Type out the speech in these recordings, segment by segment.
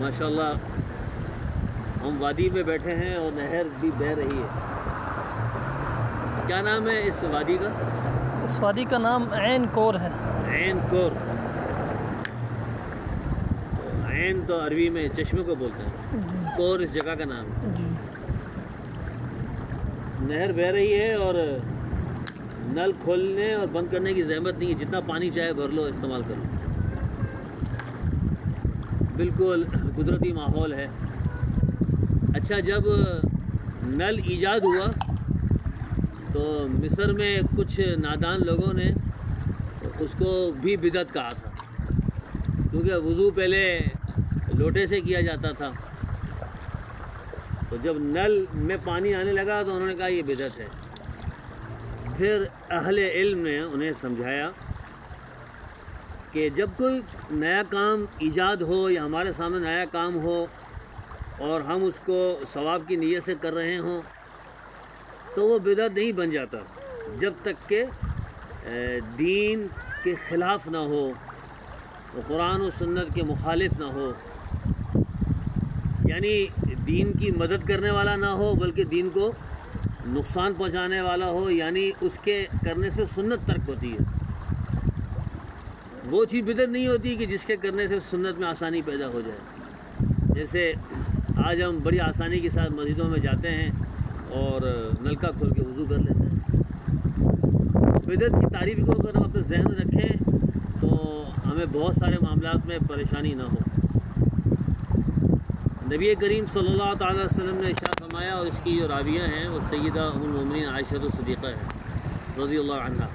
ماشاءاللہ ہم وادی میں بیٹھے ہیں اور نہر بھی بہہ رہی ہے. کیا نام ہے اس وادی کا؟ اس وادی کا نام عین کور ہے. عین کور. عین تو عربی میں چشمے کو بولتے ہیں، کور اس جگہ کا نام ہے. جی نہر بہہ رہی ہے اور نل کھولنے اور بند کرنے کی زحمت نہیں ہے، جتنا پانی چاہے بھر لو، استعمال کر لو. بالکل قدرتی ماحول ہے. اچھا، جب نل ایجاد ہوا تو مصر میں کچھ نادان لوگوں نے اس کو بھی بدعت کہا تھا، کیونکہ وضو پہلے لوٹے سے کیا جاتا تھا. تو جب نل میں پانی آنے لگا تو انہوں نے کہا یہ بدعت ہے. پھر اہل علم نے انہیں سمجھایا کہ جب کوئی نیا کام ایجاد ہو یا ہمارے سامنے نیا کام ہو اور ہم اس کو ثواب کی نیت سے کر رہے ہوں تو وہ بدعت نہیں بن جاتا جب تک کہ دین کے خلاف نہ ہو، قرآن و سنت کے مخالف نہ ہو، یعنی دین کی مدد کرنے والا نہ ہو بلکہ دین کو نقصان پہنچانے والا ہو، یعنی اس کے کرنے سے سنت ترک ہوتی ہے. وہ چیز بدعت نہیں ہوتی کہ جس کے کرنے سے سنت میں آسانی پیدا ہو جائے. جیسے آج ہم بڑی آسانی کے ساتھ مسجدوں میں جاتے ہیں اور نلکا کھول کے وضو کر لیتے ہیں. بدعت کی تعریف کو اگر ہم اپنے ذہن میں رکھیں تو ہمیں بہت سارے معاملات میں پریشانی نہ ہو. نبی کریم صلی اللہ تعالی وسلم نے ارشاد فرمایا، اور اس کی جو راویہ ہیں وہ سیدہ ام المؤمنین عائشہ الصدیقہ ہیں رضی اللہ عنہا.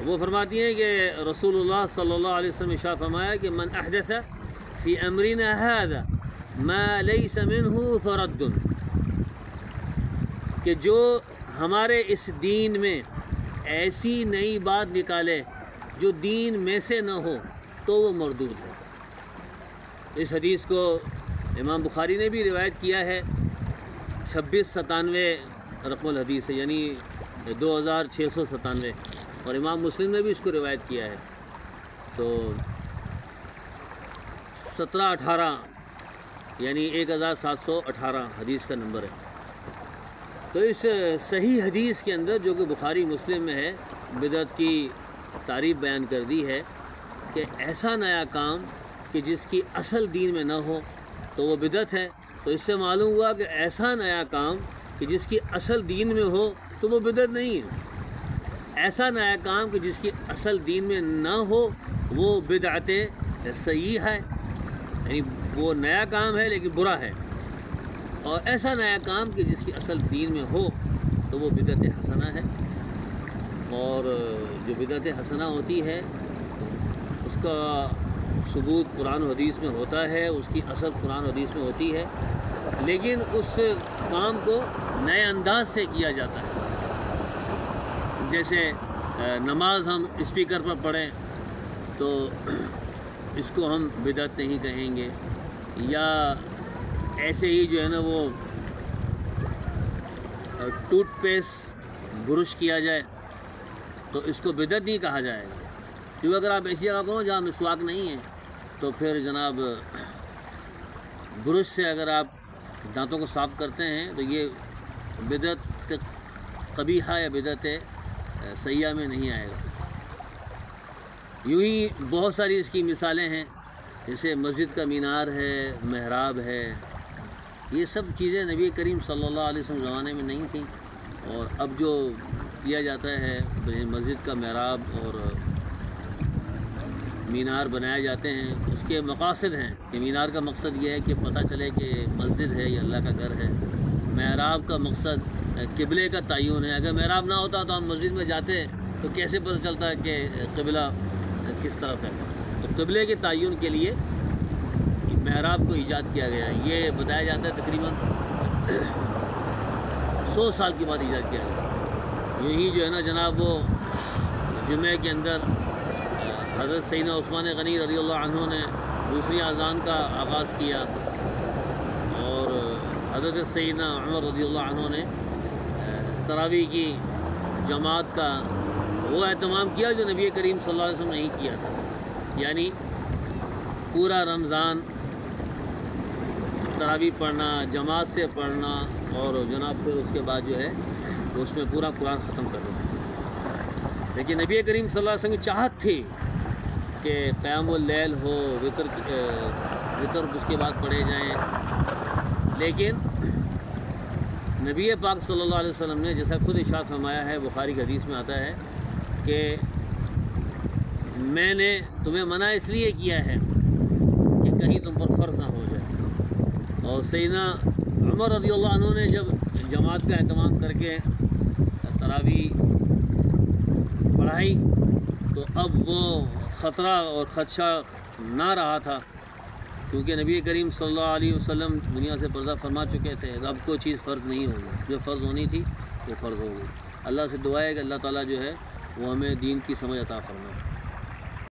وہ فرماتی ہیں کہ رسول اللہ صلی اللہ علیہ وسلم ارشاد فرمایا کہ من احدث فی امرنا هذا ما لیس منہ فرد، کہ جو ہمارے اس دین میں ایسی نئی بات نکالے جو دین میں سے نہ ہو تو وہ مردود ہے. اس حدیث کو امام بخاری نے بھی روایت کیا ہے. 2697 رقم الحدیث ہے، یعنی 2697، اور امام مسلم نے بھی اس کو روایت کیا ہے. تو 1718 یعنی 1718 حدیث کا نمبر ہے. تو اس صحیح حدیث کے اندر جو کہ بخاری مسلم میں ہے، بدعت کی تعریف بیان کر دی ہے کہ ایسا نیا کام کہ جس کی اصل دین میں نہ ہو تو وہ بدعت ہے. تو اس سے معلوم ہوا کہ ایسا نیا کام کہ جس کی اصل دین میں ہو تو وہ بدعت نہیں ہے. ایسا نیا کام کہ جس کی اصل دین میں نہ ہو وہ بدعت صحیح ہے، یعنی وہ نیا کام ہے لیکن برا ہے. اور ایسا نیا کام کہ جس کی اصل دین میں ہو تو وہ بدعت حسنہ ہے. اور جو بدعت حسنہ ہوتی ہے اس کا ثبوت قرآن و حدیث میں ہوتا ہے، اس کی اصل قرآن و حدیث میں ہوتی ہے، لیکن اس کام کو نئے انداز سے کیا جاتا ہے. جیسے نماز ہم اسپیکر پر پڑھیں تو اس کو ہم بدعت نہیں کہیں گے، یا ایسے ہی جو ہے نا وہ ٹوتھ پیسٹ برش کیا جائے تو اس کو بدعت نہیں کہا جائے گا. کیونکہ اگر آپ ایسی جگہ کو جہاں مسواک نہیں ہے تو پھر جناب برش سے اگر آپ دانتوں کو صاف کرتے ہیں تو یہ بدعت قبیحہ یا بدعت سیئہ میں نہیں آئے گا. یوں ہی بہت ساری اس کی مثالیں ہیں، جیسے مسجد کا مینار ہے، محراب ہے. یہ سب چیزیں نبی کریم صلی اللہ علیہ وسلم زمانے میں نہیں تھیں، اور اب جو کیا جاتا ہے مسجد کا محراب اور مینار بنائے جاتے ہیں، اس کے مقاصد ہیں کہ مینار کا مقصد یہ ہے کہ پتہ چلے کہ مسجد ہے یہ اللہ کا گھر ہے. محراب کا مقصد قبلے کا تعین ہے. اگر محراب نہ ہوتا تو ہم مسجد میں جاتے تو کیسے پتہ چلتا کہ قبلہ کس طرف ہے. تو قبلے کے تعین کے لیے محراب کو ایجاد کیا گیا. یہ بتایا جاتا ہے تقریباً 100 سال کے بعد ایجاد کیا گیا. یہی جو ہے نا جناب وہ جمعہ کے اندر حضرت سیدنا عثمان غنی رضی اللہ عنہ نے دوسری اذان کا آغاز کیا، اور حضرت سیدنا عمر رضی اللہ عنہ نے تراویح کی جماعت کا وہ اہتمام کیا جو نبی کریم صلی اللہ علیہ وسلم نے نہیں کیا تھا. یعنی پورا رمضان تراویح پڑھنا، جماعت سے پڑھنا، اور جناب پھر اس کے بعد جو ہے اس میں پورا قرآن ختم کر دینا۔ لیکن نبی کریم صلی اللہ علیہ وسلم کی چاہت تھی کہ قیام اللیل ہو، وطر اس کے بعد پڑھے جائیں، لیکن نبی پاک صلی اللہ علیہ وسلم نے جیسا خود ارشاد فرمایا ہے، بخاری کی حدیث میں آتا ہے کہ میں نے تمہیں منع اس لیے کیا ہے کہ کہیں تم پر فرض نہ ہو جائے۔ اور سیدنا عمر رضی اللہ عنہ نے جب جماعت کا اہتمام کر کے تراویح پڑھائی تو اب وہ خطرہ اور خدشہ نہ رہا تھا، کیونکہ نبی کریم صلی اللہ علیہ وسلم دنیا سے پردہ فرما چکے تھے۔ اب کوئی چیز فرض نہیں ہوگی، جو فرض ہونی تھی وہ فرض ہو گئی۔ اللہ سے دعا ہے کہ اللہ تعالیٰ جو ہے وہ ہمیں دین کی سمجھ عطا فرمائے۔